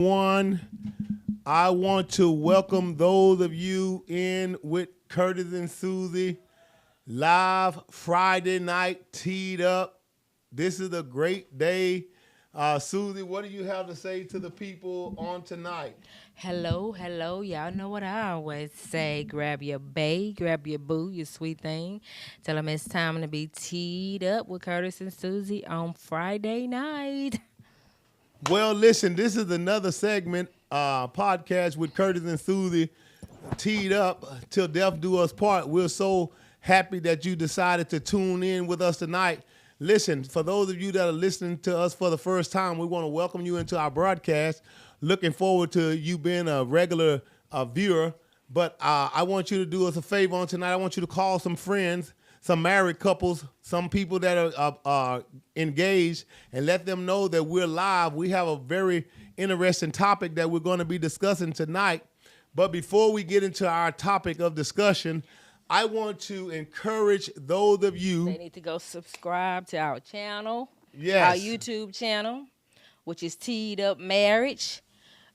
One, I want to welcome those of you in with Curtis and Susie live Friday night teed up. This is a great day. Susie, what do you have to say to the people on tonight? Hello, hello. Y'all know what I always say. Grab your bae, grab your boo, your sweet thing. Tell them it's time to be teed up with Curtis and Susie on Friday night. Well, listen, this is another segment, podcast with Curtis and Susie, teed up till death do us part. We're so happy that you decided to tune in with us tonight. Listen, for those of you that are listening to us for the first time, we want to welcome you into our broadcast. Looking forward to you being a regular viewer. But I want you to do us a favor on tonight. I want you to call some friends, some married couples, some people that are engaged, and let them know that we're live. We have a very interesting topic that we're going to be discussing tonight. But before we get into our topic of discussion, I want to encourage those of They you. need to go subscribe to our channel, our Yes. YouTube channel, which is Teed Up Marriage.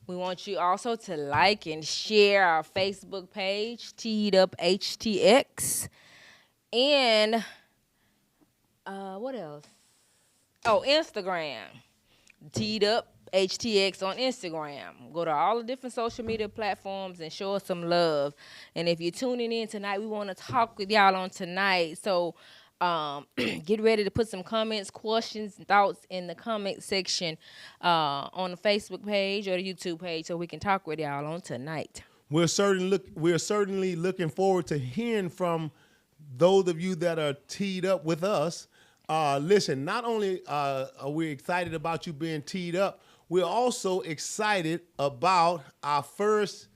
We want you also to like and share our Facebook page, Teed Up HTX. And what else? Oh, Instagram. Teed Up HTX on Instagram. Go to all the different social media platforms and show us some love. And if you're tuning in tonight, we want to talk with y'all on tonight. So get ready to put some comments, questions, and thoughts in the comment section on the Facebook page or the YouTube page so we can talk with y'all on tonight. We're certainly looking forward to hearing from those of you that are teed up with us. Listen, not only are we excited about you being teed up, we're also excited about our first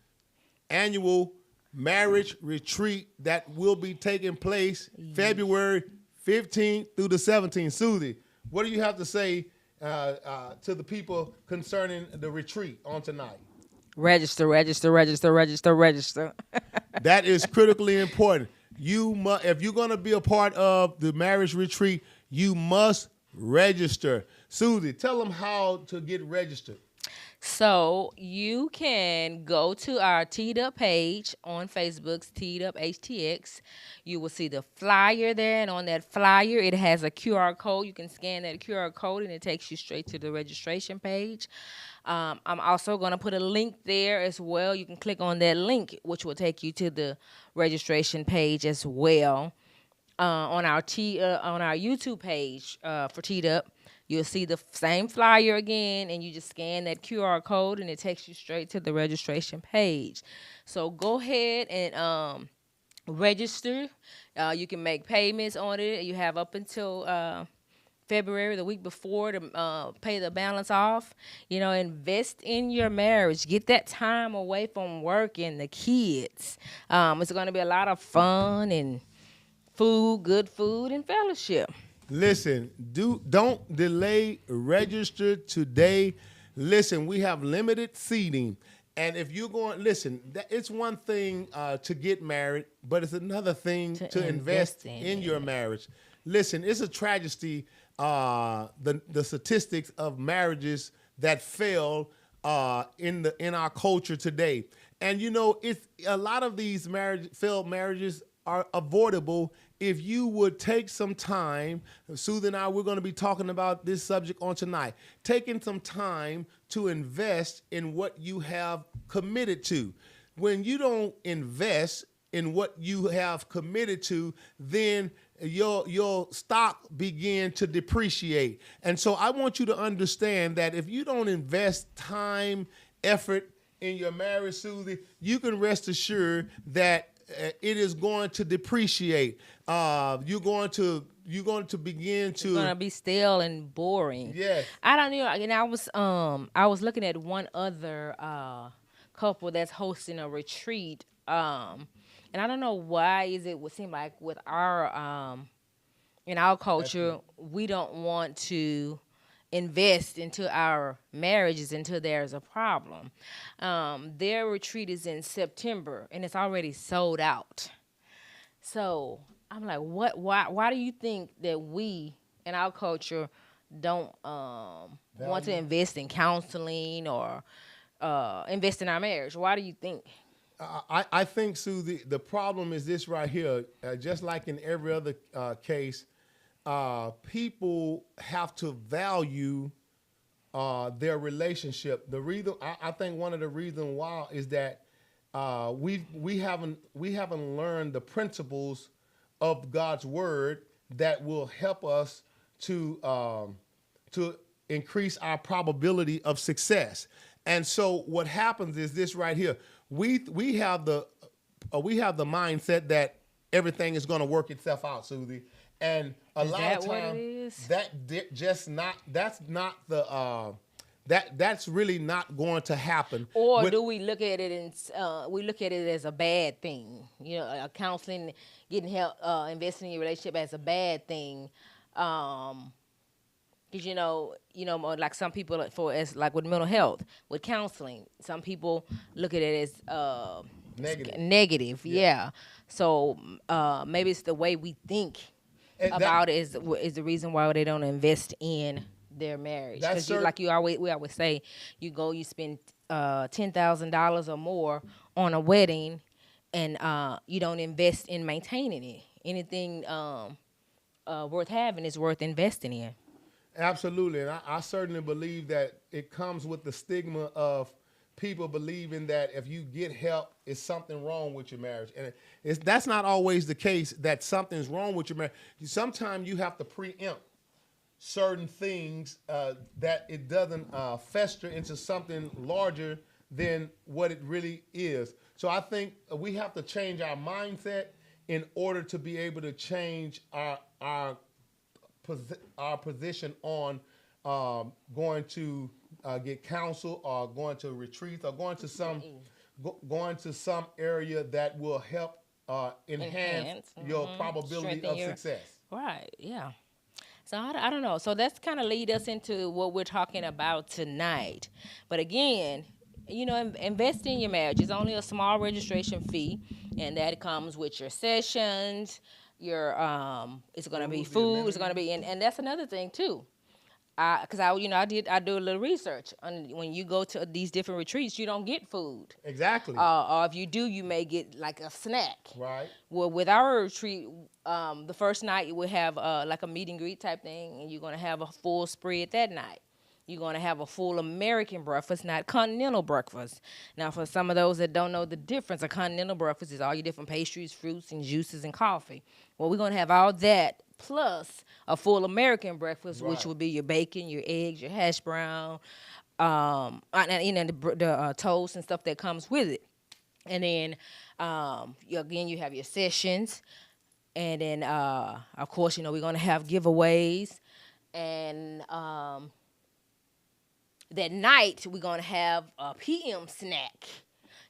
annual marriage retreat that will be taking place February 15th through the 17th. Susie, what do you have to say to the people concerning the retreat on tonight? Register, register, register, register, register. That is critically important. If you're going to be a part of the marriage retreat, you must register. Susie, tell them how to get registered. So you can go to our Teed Up page on Facebook's Teed Up HTX. You will see the flyer there, and on that flyer, it has a QR code. You can scan that QR code, and it takes you straight to the registration page. I'm also going to put a link there as well. You can click on that link, which will take you to the registration page as well. On our YouTube page for Teed Up, you'll see the same flyer again, and you just scan that QR code, and it takes you straight to the registration page. So go ahead and register. You can make payments on it. You have up until February, the week before, to pay the balance off. Invest in your marriage. Get that time away from work and the kids. It's going to be a lot of fun and food, good food, and fellowship. Listen, don't delay. Register today. Listen, we have limited seating. And if you're going, listen, it's one thing to get married, but it's another thing to invest in your marriage. Listen, it's a tragedy, the statistics of marriages that fail in our culture today. And it's a lot of these failed marriages are avoidable if you would take some time. Susan and I, we're going to be talking about this subject on tonight. Taking some time to invest in what you have committed to. When you don't invest in what you have committed to, then your stock begin to depreciate. And so I want you to understand that if you don't invest time, effort in your marriage, Susie, you can rest assured that it is going to depreciate. You're going to begin to. It's gonna be stale and boring. Yes. I don't know. And I was looking at one other couple that's hosting a retreat. And I don't know why is it would seem like with our in our culture we don't want to invest into our marriages until there's a problem. Their retreat is in September and it's already sold out. So I'm like, what? Why do you think that we in our culture don't want to invest in counseling or invest in our marriage? Why do you think? I think, Sue, the problem is this right here. Just like in every other case, people have to value their relationship. The reason I think one of the reasons why is that we haven't learned the principles of God's word that will help us to increase our probability of success. And so what happens is this right here. We have the mindset that everything is going to work itself out, Susie. And a Is lot that of what it times is? just not that's not the that's really not going to happen. Or With, do we look at it and we look at it as a bad thing? You know, counseling, getting help, investing in your relationship as a bad thing. Because more like some people for as like with mental health, with counseling, some people look at it as Negative. negative. Yeah. Yeah. So maybe it's the way we think And about it is the reason why they don't invest in their marriage. That's Because like we always say, you spend $10,000 or more on a wedding, and you don't invest in maintaining it. Anything worth having is worth investing in. Absolutely, and I certainly believe that it comes with the stigma of people believing that if you get help, it's something wrong with your marriage, and that's not always the case. That something's wrong with your marriage. Sometimes you have to preempt certain things that it doesn't fester into something larger than what it really is. So I think we have to change our mindset in order to be able to change our position on going to get counsel or going to retreat or going to some area that will help enhance your probability Strengthen of your success. Right. Yeah. So I don't know. So that's kind of lead us into what we're talking about tonight. But again, invest in your marriage. It's only a small registration fee, and that comes with your sessions. Your it's gonna be food. It's gonna be, and that's another thing too. Because I do a little research. When you go to these different retreats, you don't get food. Exactly. Or if you do, you may get like a snack. Right. Well, with our retreat, the first night you will have like a meet and greet type thing, and you're gonna have a full spread that night. You're gonna have a full American breakfast, not continental breakfast. Now, for some of those that don't know the difference, a continental breakfast is all your different pastries, fruits, and juices and coffee. Well, we're gonna have all that plus a full American breakfast, which Right. will be your bacon, your eggs, your hash brown, and the toast and stuff that comes with it. And then again, you have your sessions, and then of course, we're gonna have giveaways, and that night we're gonna have a PM snack.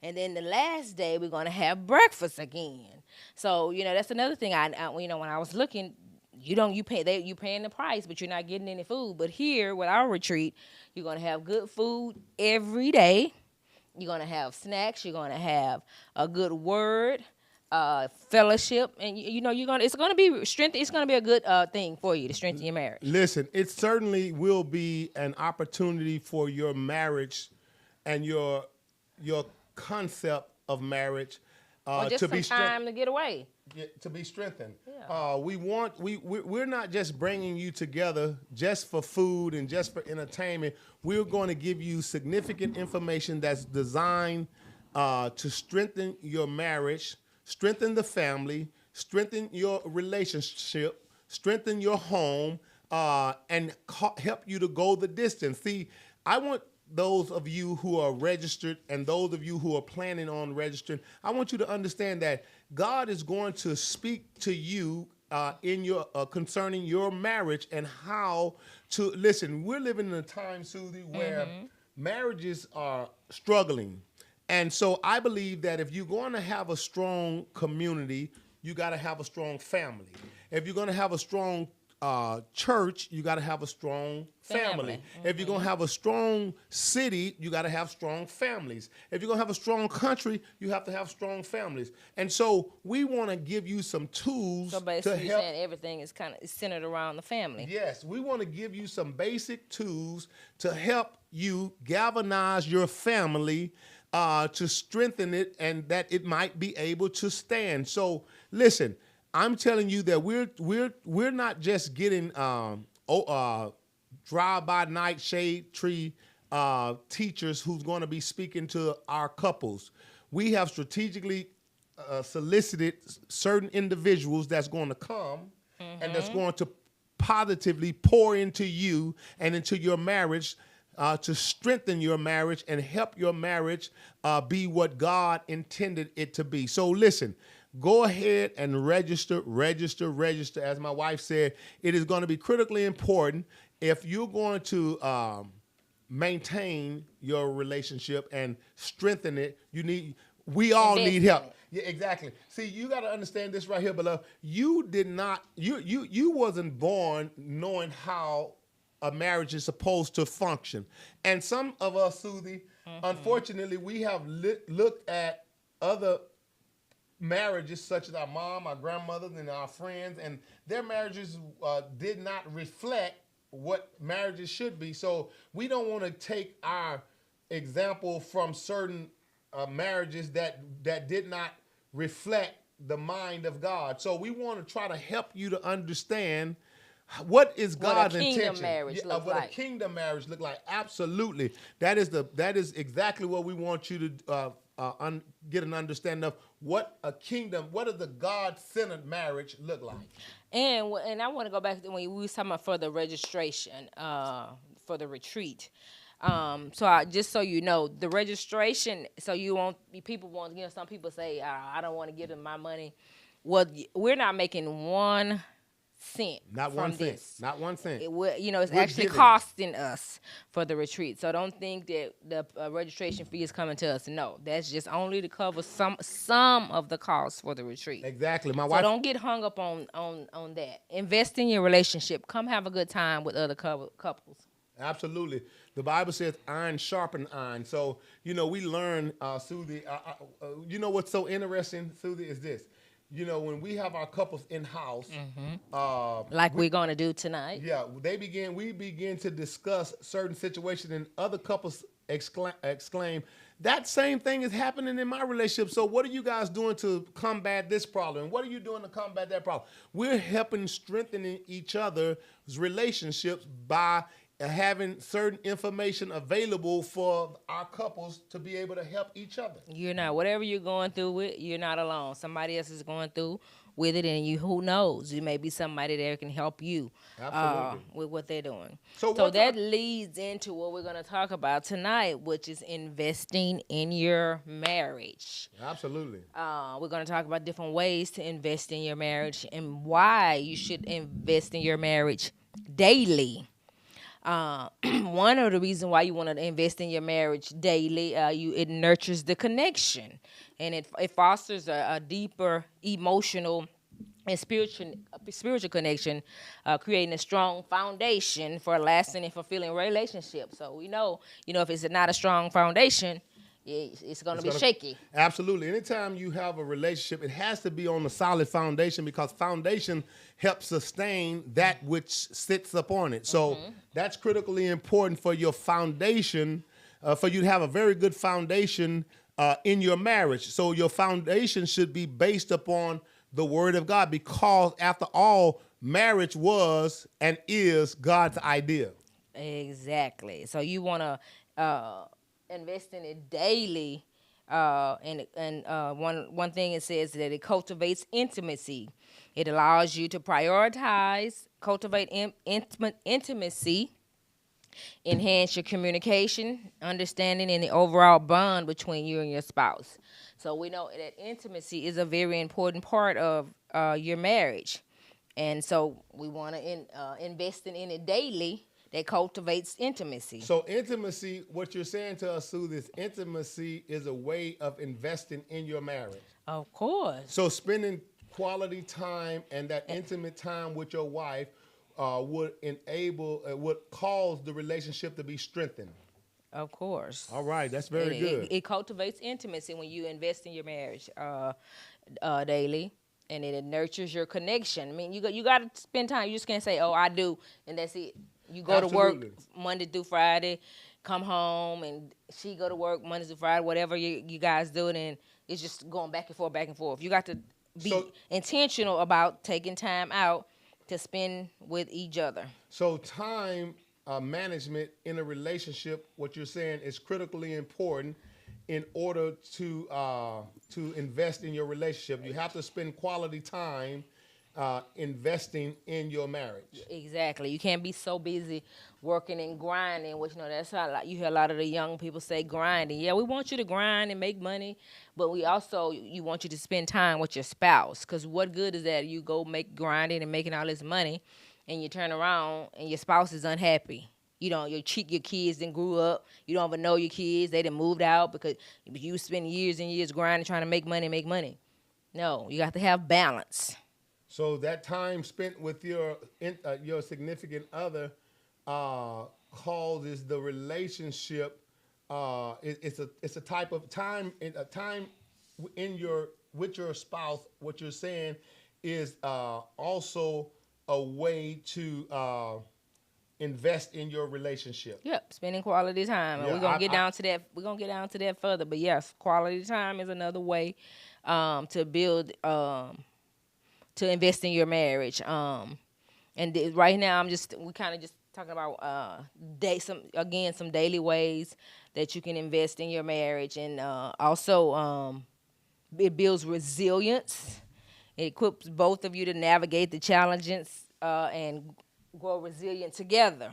And then the last day we're gonna have breakfast again. So that's another thing. When I was looking, you paying the price, but you're not getting any food. But here with our retreat, you're gonna have good food every day. You're gonna have snacks. You're gonna have a good word, fellowship, and it's gonna be strength. It's gonna be a good thing for you to strengthen your marriage. Listen, it certainly will be an opportunity for your marriage and your concept of marriage Or just to some be time to get away. to be strengthened. Yeah. We're not just bringing you together just for food and just for entertainment. We're going to give you significant information that's designed to strengthen your marriage, strengthen the family, strengthen your relationship, strengthen your home, and help you to go the distance. See, I want those of you who are registered and those of you who are planning on registering, I want you to understand that God is going to speak to you in your concerning your marriage and how to listen. We're living in a time, Susie, where marriages are struggling. And so I believe that if you're going to have a strong community, you got to have a strong family. If you're going to have a strong church, you got to have a strong family. If you're going to have a strong city, you got to have strong families. If you're going to have a strong country, you have to have strong families. And so we want to give you some tools So basically, to you're help. saying everything is centered around the family. Yes, we want to give you some basic tools to help you galvanize your family to strengthen it and that it might be able to stand. So listen, I'm telling you that we're not just getting drive by night shade tree teachers who's going to be speaking to our couples. We have strategically solicited certain individuals that's going to come and that's going to positively pour into you and into your marriage to strengthen your marriage and help your marriage be what God intended it to be. So listen, go ahead and register. As my wife said, it is going to be critically important if you're going to maintain your relationship and strengthen it. We all need help. Yeah, exactly. See, you got to understand this right here, beloved. You did not, you wasn't born knowing how a marriage is supposed to function. And some of us, Susie, unfortunately, we have looked at other marriages such as our mom, our grandmothers, and our friends, and their marriages did not reflect what marriages should be. So we don't want to take our example from certain marriages that did not reflect the mind of God. So we want to try to help you to understand what is God's intention. What a kingdom marriage look like. Absolutely. That is exactly what we want you to get an understanding of what does the God-centered marriage look like. And I want to go back to when we was talking about for the registration for the retreat. Just so you know, the registration. So people won't. Some people say I don't want to give them my money. Well, we're not making 1 cent. Not from 1 cent. this. Not 1 cent. It's actually costing us for the retreat. So don't think that the registration fee is coming to us. No, that's just only to cover some of the costs for the retreat. Exactly. So don't get hung up on that. Invest in your relationship. Come have a good time with other couples. Absolutely. The Bible says iron sharpen iron. So, we learn, Susie, you know what's so interesting, Susie, is this. When we have our couples in-house. We're going to do tonight. Yeah, we begin to discuss certain situations and other couples exclaim, that same thing is happening in my relationship. So what are you guys doing to combat this problem? And what are you doing to combat that problem? We're helping strengthening each other's relationships by having certain information available for our couples to be able to help each other. Whatever you're going through with, you're not alone. Somebody else is going through with it, and who knows? You may be somebody that can help you with what they're doing. So that leads into what we're going to talk about tonight, which is investing in your marriage. Absolutely. We're going to talk about different ways to invest in your marriage and why you should invest in your marriage daily. One of the reasons why you want to invest in your marriage daily, it nurtures the connection, and it fosters a deeper emotional and spiritual connection, creating a strong foundation for a lasting and fulfilling relationship. So we know, if it's not a strong foundation, it's going to be shaky. Absolutely. Anytime you have a relationship, it has to be on a solid foundation because foundation helps sustain that which sits upon it. So that's critically important for your foundation, for you to have a very good foundation in your marriage. So your foundation should be based upon the Word of God because, after all, marriage was and is God's idea. Exactly. So you want to invest in it daily, and one thing it says that it cultivates intimacy. It allows you to cultivate intimacy, enhance your communication, understanding, and the overall bond between you and your spouse. So we know that intimacy is a very important part of your marriage, and so we want to invest in it daily. That cultivates intimacy. So intimacy, what you're saying to us, Sue, is intimacy is a way of investing in your marriage. Of course. So spending quality time and that intimate time with your wife would cause the relationship to be strengthened. Of course. All right, that's very good. It cultivates intimacy when you invest in your marriage daily. And it nurtures your connection. I mean, you got to spend time. You just can't say, "Oh, I do," and that's it. You go to work Monday through Friday, come home and she go to work Monday to Friday, whatever you guys do, and it's just going back and forth, back and forth. You got to be So intentional about taking time out to spend with each other. So time management in a relationship, what you're saying, is critically important in order to invest in your relationship. You have to spend quality time investing in your marriage. Exactly. You can't be so busy working and grinding, which that's how you hear a lot of the young people say grinding. Yeah, we want you to grind and make money, but we also you want you to spend time with your spouse. Because what good is that you go make grinding and making all this money, and you turn around and your spouse is unhappy. You know, your kids then grew up. You don't even know your kids. They done moved out because you spend years and years grinding trying to make money, make money. No, you got to have balance. So that time spent with your significant other causes the relationship. It's a type of time a time in your with your spouse. What you're saying is also a way to invest in your relationship. Yep, spending quality time, and Yeah, we're gonna get down to that. We're gonna get down to that further. But yes, quality time is another way to build to invest in your marriage. Right now, we kind of just talking about some daily ways that you can invest in your marriage, and also it builds resilience. It equips both of you to navigate the challenges and grow resilient together,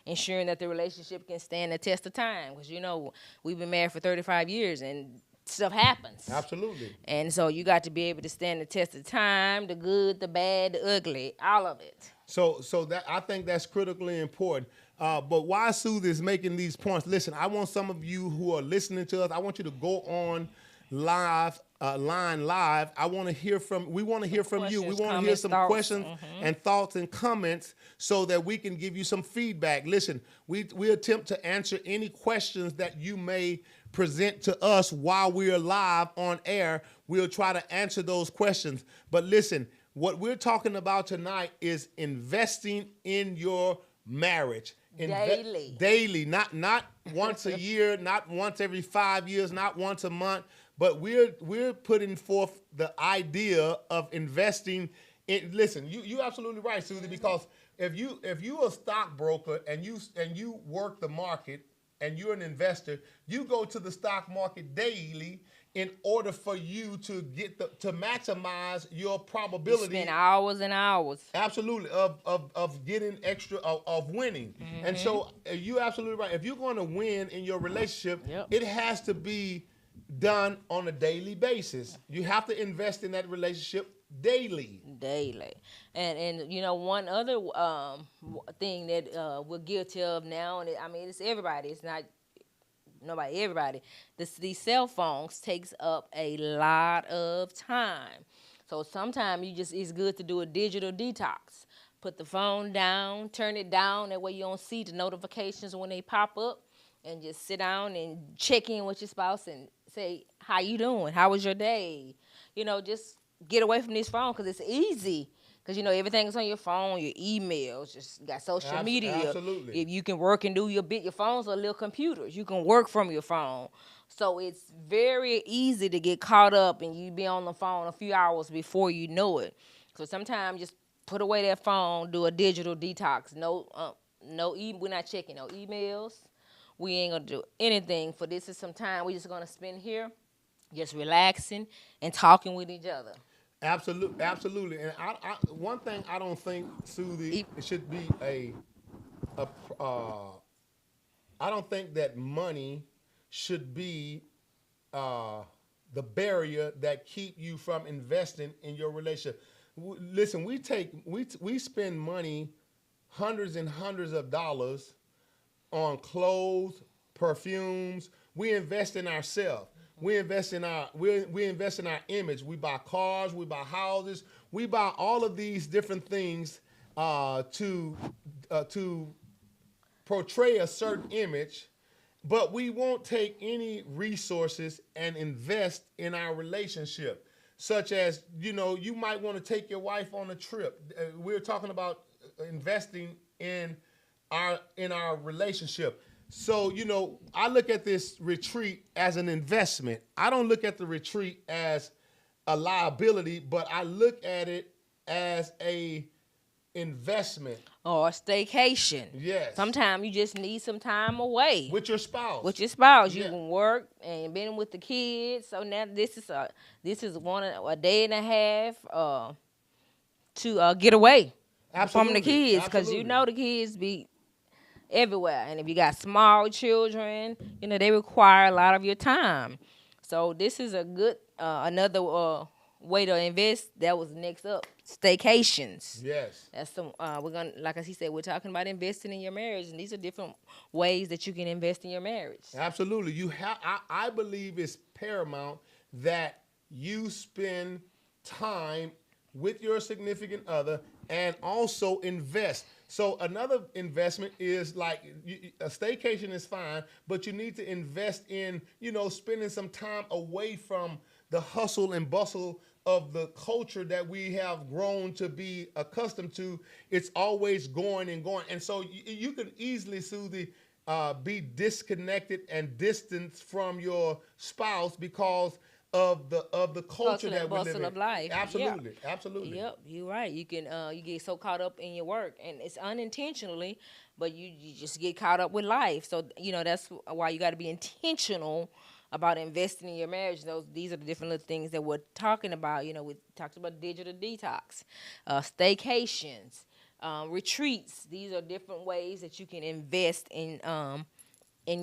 ensuring that the relationship can stand the test of time. Because we've been married for 35 years and stuff happens. Absolutely. And so you got to be able to stand the test of time, the good, the bad, the ugly, all of it. So that I think that's critically important. But why Sue is making these points? Listen, I want some of you who are listening to us. I want you to go on line live. I want to hear from. We want to hear from you. We want to hear some questions and thoughts and comments so that we can give you some feedback. Listen, we attempt to answer any questions that you may present to us while we are live on air. We'll try to answer those questions. But listen, what we're talking about tonight is investing in your marriage. Daily, not once a year, not once every 5 years, not once a month, but we're putting forth the idea of investing in. Listen, you absolutely right, Susie, because if you a stockbroker and you work the market and you're an investor, you go to the stock market daily in order for you to to maximize your probability. You spend hours and hours. Absolutely, of getting extra of winning. And so you're absolutely right. If you're going to win in your relationship, it has to be done on a daily basis. You have to invest in that relationship daily. And one other thing that we're guilty of now, and it's everybody. It's not nobody, everybody. These cell phones takes up a lot of time. So sometimes it's good to do a digital detox. Put the phone down, turn it down. That way you don't see the notifications when they pop up, and just sit down and check in with your spouse and say, how you doing? How was your day? Just get away from this phone because it's easy. Because, everything's on your phone, your emails, just got social media. Absolutely. If you can work and do your phones are little computers. You can work from your phone. So it's very easy to get caught up and you be on the phone a few hours before you know it. So sometimes just put away that phone, do a digital detox. We're not checking no emails. We ain't going to do anything for this. Is some time we just going to spend here just relaxing and talking with each other. Absolutely. And one thing I don't think, Susie, it should be I don't think that money should be the barrier that keep you from investing in your relationship. Listen, we spend money, hundreds and hundreds of dollars on clothes, perfumes. We invest in ourselves. We invest in our image. We buy cars, we buy houses, we buy all of these different things to portray a certain image, but we won't take any resources and invest in our relationship. Such as, you might want to take your wife on a trip. We're talking about investing in our relationship. So, I look at this retreat as an investment. I don't look at the retreat as a liability, but I look at it as a investment. Or a staycation. Yes. Sometimes you just need some time away With your spouse. with your spouse. You Yeah. can work and been with the kids. So now this is a day and a half to get away from Absolutely. the kids, because Absolutely. the kids be everywhere, and if you got small children, they require a lot of your time. So this is a good another way to invest. That was next up, staycations. Yes. That's some we're gonna, like as he said, we're talking about investing in your marriage, and these are different ways that you can invest in your marriage. Absolutely. I believe it's paramount that you spend time with your significant other and also invest. So another investment is like a staycation is fine, but you need to invest in, spending some time away from the hustle and bustle of the culture that we have grown to be accustomed to. It's always going and going. And so you could easily, Susie, be disconnected and distanced from your spouse because of the culture Hustle that and we live bustle in. of life. Absolutely, absolutely. Yep, you're right. You can you get so caught up in your work, and it's unintentionally, but you just get caught up with life. So that's why you got to be intentional about investing in your marriage. These are the different little things that we're talking about. We talked about digital detox, staycations, retreats. These are different ways that you can invest in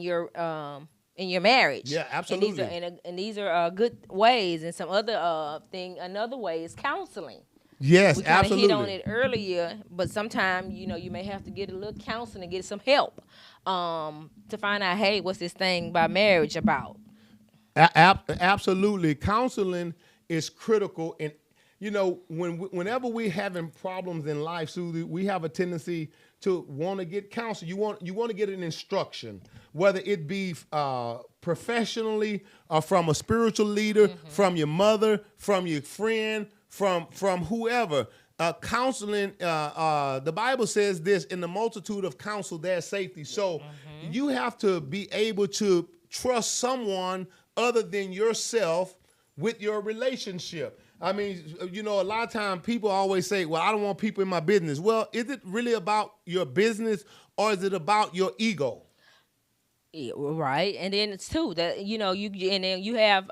your marriage. Yeah, absolutely. And these are good ways. And some other another way is counseling. Yes, We kind of hit on absolutely. it earlier, but sometimes you may have to get a little counseling, get some help to find out, hey, what's this thing about marriage about? Absolutely. Counseling is critical. And, whenever we're having problems in life, Susie, we have a tendency to want to get counsel. You want to get an instruction, whether it be professionally or from a spiritual leader, from your mother, from your friend, from whoever. Counseling, the Bible says this: in the multitude of counsel, there's safety. So you have to be able to trust someone other than yourself with your relationship. I mean, a lot of times people always say, well, I don't want people in my business. Well, is it really about your business, or is it about your ego? Yeah, right. And then it's too that and then you have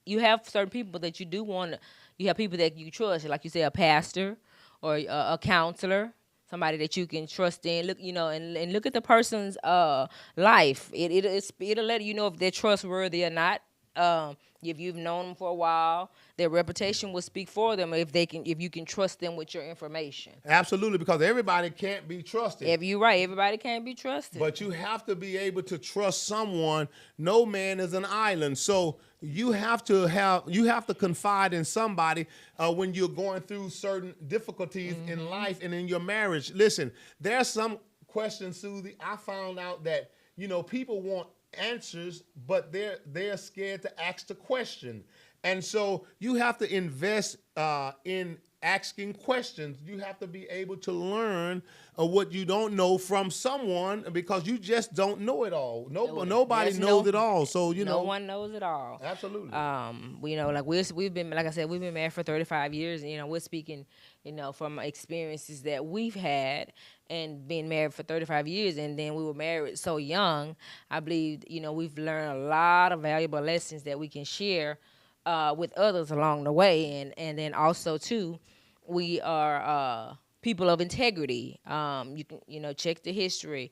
you have certain people that you do want to. You have people that you trust, like you say, a pastor or a counselor, somebody that you can trust in. Look, and look at the person's life. It'll let you know if they're trustworthy or not. If you've known them for a while, their reputation will speak for them if you can trust them with your information. Absolutely, because everybody can't be trusted. If you're right, everybody can't be trusted. But you have to be able to trust someone. No man is an island. So you have to confide in somebody when you're going through certain difficulties in life and in your marriage. Listen, there's some questions, Susie. I found out that people want answers, but they're scared to ask the question. And so you have to invest in asking questions. You have to be able to learn what you don't know from someone, because you just don't know it all. Nobody knows it all. So no one knows it all. Absolutely. Like we've been, like I said, we've been married for 35 years. We're speaking, from experiences that we've had and been married for 35 years, and then we were married so young. I believe, we've learned a lot of valuable lessons that we can share with others along the way, and then also too, we are people of integrity. You can check the history.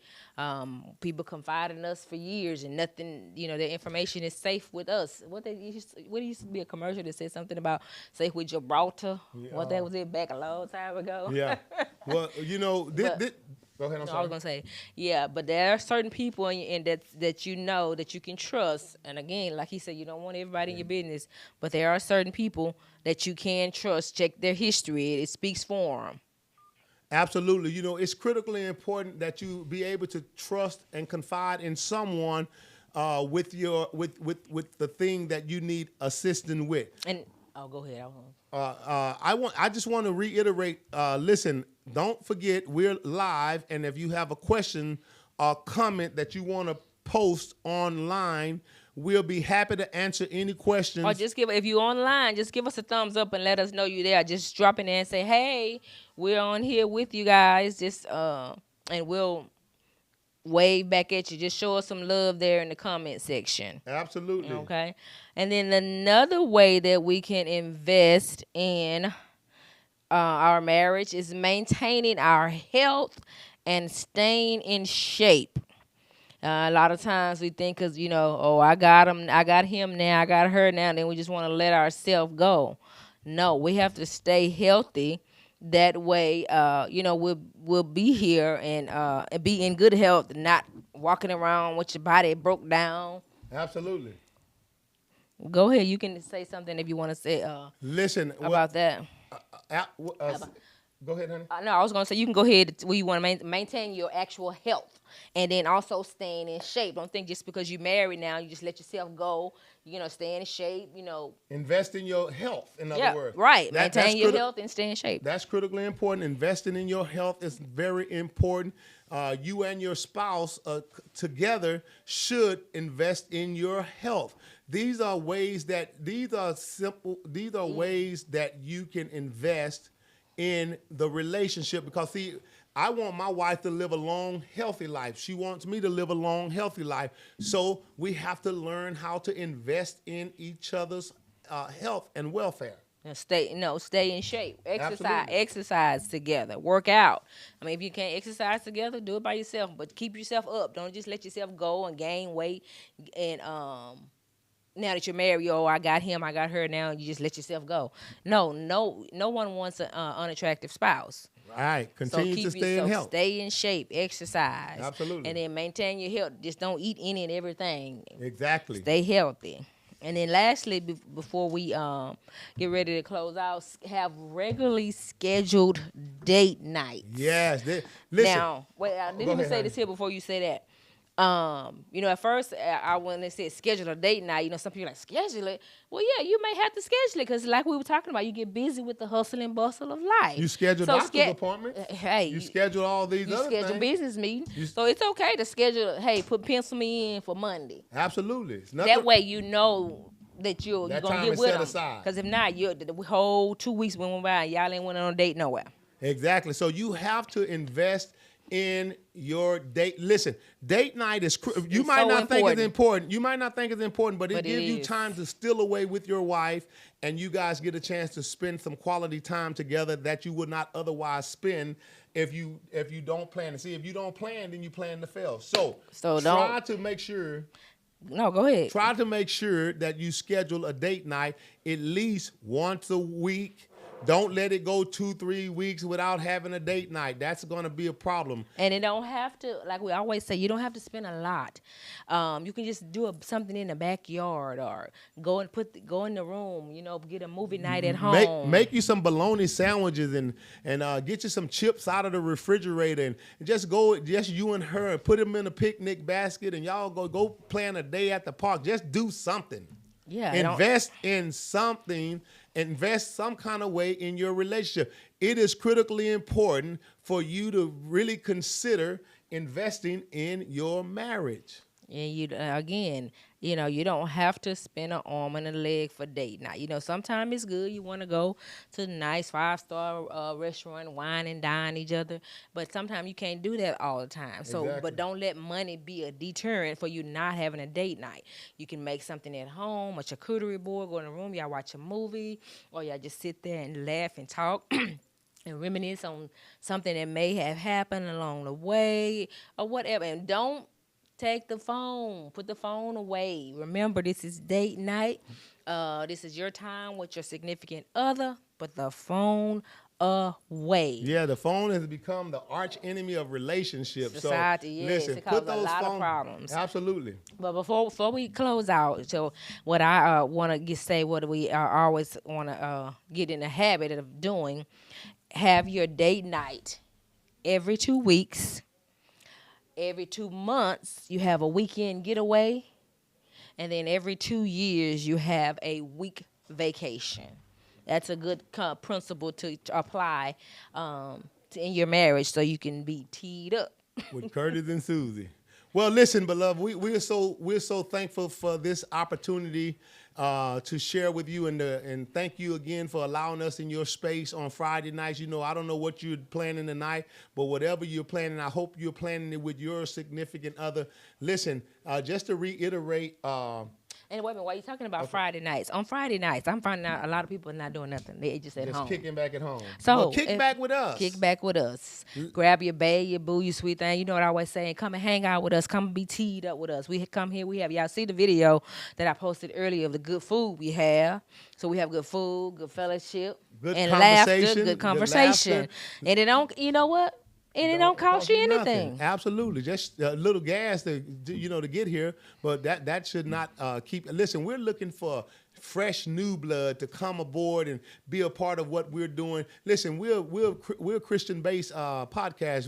People confide in us for years, and nothing. Their information is safe with us. What used to be a commercial that said something about safe with Gibraltar. What that was it back a long time ago. Yeah. Well, go ahead. I'm sorry. I was gonna say, yeah, but there are certain people in that that you can trust. And again, like he said, you don't want everybody in your business, but there are certain people that you can trust. Check their history; it speaks for them. Absolutely. It's critically important that you be able to trust and confide in someone with the thing that you need assistance with. And go ahead. I just want to reiterate. Listen, don't forget we're live, and if you have a question or comment that you want to post online. We'll be happy to answer any questions. Or just if you online, just give us a thumbs up and let us know you there. Just drop in there and say, "Hey, we're on here with you guys." Just and we'll wave back at you. Just show us some love there in the comment section. Absolutely. Okay. And then another way that we can invest in our marriage is maintaining our health and staying in shape. A lot of times we think, cause oh, I got him now, I got her now, and then we just want to let ourselves go. No, we have to stay healthy. That way, we'll be here and be in good health, not walking around with your body broke down. Absolutely. Go ahead, you can say something if you want to say. Listen about that. Go ahead, honey. No, I was gonna say you can go ahead where you want to maintain your actual health, and then also staying in shape. Don't think just because you're married now you just let yourself go. Stay in shape. Invest in your health. In other words, right. Maintain your health and stay in shape. That's critically important. Investing in your health is very important. You and your spouse together should invest in your health. These are ways that ways that you can invest in the relationship, because see, I want my wife to live a long, healthy life. She wants me to live a long, healthy life. So we have to learn how to invest in each other's health and welfare. And stay in shape. Absolutely. Exercise together. Work out. I mean, if you can't exercise together, do it by yourself. But keep yourself up. Don't just let yourself go and gain weight. And now that you're married, I got him, I got her now, and you just let yourself go. No one wants an unattractive spouse. Right. Continue to stay in health. Stay in shape, exercise. Absolutely. And then maintain your health. Just don't eat any and everything. Exactly. Stay healthy. And then lastly, before we get ready to close out, have regularly scheduled date nights. Yes. Listen. Now, wait, I didn't even say this here before you say that. At first, when they said schedule a date night, some people are like, schedule it. Well, yeah, you may have to schedule it because, like we were talking about, you get busy with the hustle and bustle of life. You schedule doctor's appointments. Hey, you schedule all these other things. You schedule business meetings. So it's okay to schedule. Hey, pencil me in for Monday. Absolutely. That way, that you're gonna get with them. Because if not, the whole 2 weeks went by and y'all ain't went on a date nowhere. Exactly. So you have to invest in your date. Listen, date night is you might not think it's important. You might not think it's important, but it gives you time to steal away with your wife, and you guys get a chance to spend some quality time together that you would not otherwise spend if you don't plan. And see, if you don't plan, then you plan to fail. So try to make sure. No, go ahead. Try to make sure that you schedule a date night at least once a week. Don't let it go 2-3 weeks without having a date night. That's going to be a problem. And it don't have to, like we always say, you don't have to spend a lot. You can just do something in the backyard or go in the room, get a movie night at home. Make you some bologna sandwiches and get you some chips out of the refrigerator and just you and her, and put them in a picnic basket and y'all go plan a day at the park. Just do something. Yeah. Invest in something. Invest some kind of way in your relationship. It is critically important for you to really consider investing in your marriage. And you don't have to spend an arm and a leg for date night. Sometimes it's good. You want to go to a nice 5-star restaurant, wine and dine each other. But sometimes you can't do that all the time. So, exactly. But don't let money be a deterrent for you not having a date night. You can make something at home, a charcuterie board, go in the room, y'all watch a movie, or y'all just sit there and laugh and talk. And reminisce on something that may have happened along the way or whatever. And don't take the phone. Put the phone away. Remember, this is date night. This is your time with your significant other. Put the phone away. Yeah, the phone has become the arch enemy of relationships. Society, so, yes. listen, it causes put those a lot phones, of problems. Absolutely. But before we close out, so what I want to say, what we always want to get in the habit of doing, have your date night every 2 weeks. Every 2 months, you have a weekend getaway. And then every 2 years, you have a week vacation. That's a good principle to apply in your marriage so you can be teed up with Curtis and Susie. Well, listen, beloved, we're so thankful for this opportunity to share with you and thank you again for allowing us in your space on Friday nights. You know, I don't know what you're planning tonight, but whatever you're planning, I hope you're planning it with your significant other. Listen, just to reiterate. And wait a minute, while you're talking about Friday nights, on Friday nights, I'm finding out a lot of people are not doing nothing. They just at Just home. kicking back at home. So Well, kick back with us. Kick back with us. Grab your bae, your boo, your sweet thing. You know what I always saying? Come and hang out with us. Come and be teed up with us. We come here. We have y'all see the video that I posted earlier of the good food we have. So we have good food, good fellowship, Good and conversation, laughter, good good conversation. laughter. And it don't. You know what? And it don't cost you nothing. anything. Absolutely, just a little gas to to get here, but that should not keep. Listen, we're looking for fresh new blood to come aboard and be a part of what we're doing. Listen, we're Christian based podcast.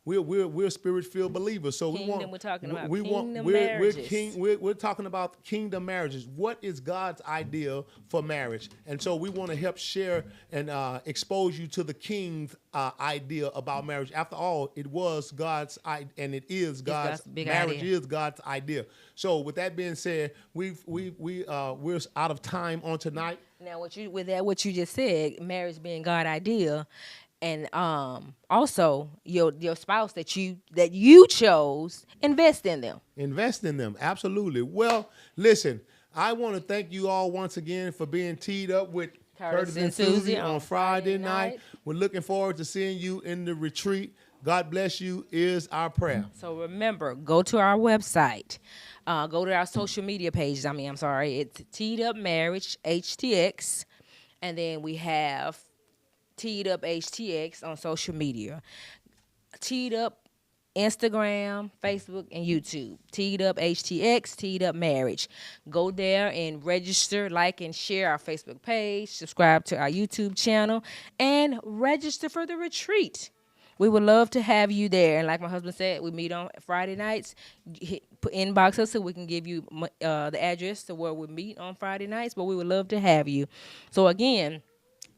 We're spirit filled believers. So Kingdom, we're talking about we kingdom we're marriages. we're talking about kingdom marriages. What is God's ideal for marriage? And so we want to help share and expose you to the King's idea about marriage. After all, it was God's and it is God's big marriage idea. is God's idea. So with that being said, we're out of time on tonight. Now, what you just said, marriage being God idea, and also your spouse that you chose, invest in them. Invest in them, absolutely. Well, listen, I want to thank you all once again for being teed up with Curtis and Susie on Friday night. We're looking forward to seeing you in the retreat. God bless you is our prayer. So remember, go to our website. Go to our social media pages. It's Teed Up Marriage HTX, and then we have Teed Up HTX on social media. Teed Up Instagram, Facebook, and YouTube. Teed Up HTX, Teed Up Marriage. Go there and register, like, and share our Facebook page. Subscribe to our YouTube channel, and register for the retreat. We would love to have you there. And like my husband said, we meet on Friday nights. Inbox us so we can give you the address to where we meet on Friday nights. But we would love to have you. So, again,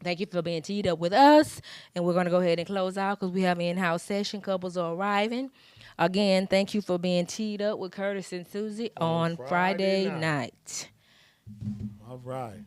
thank you for being teed up with us. And we're going to go ahead and close out because we have an in-house session. Couples are arriving. Again, thank you for being teed up with Curtis and Susie on Friday night. All right.